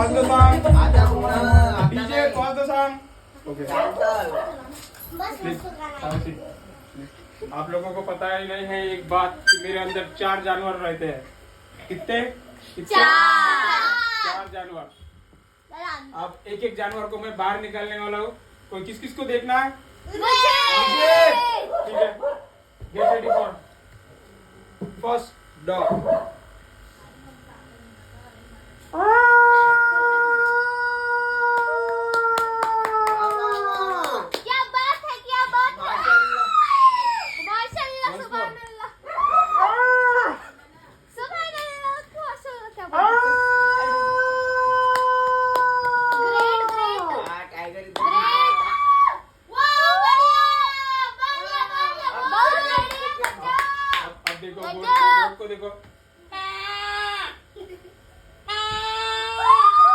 Pause the song. DJ, pause the song. Okay. आप लोगों को पता ही नहीं है एक बात कि मेरे अंदर 4 जानवर रहते हैं। कितने? 4 जानवर। अब एक एक जानवर को मैं बाहर निकालने वाला हूँ। कोई किस किस को देखना है? ठीक है। Get ready for first dog.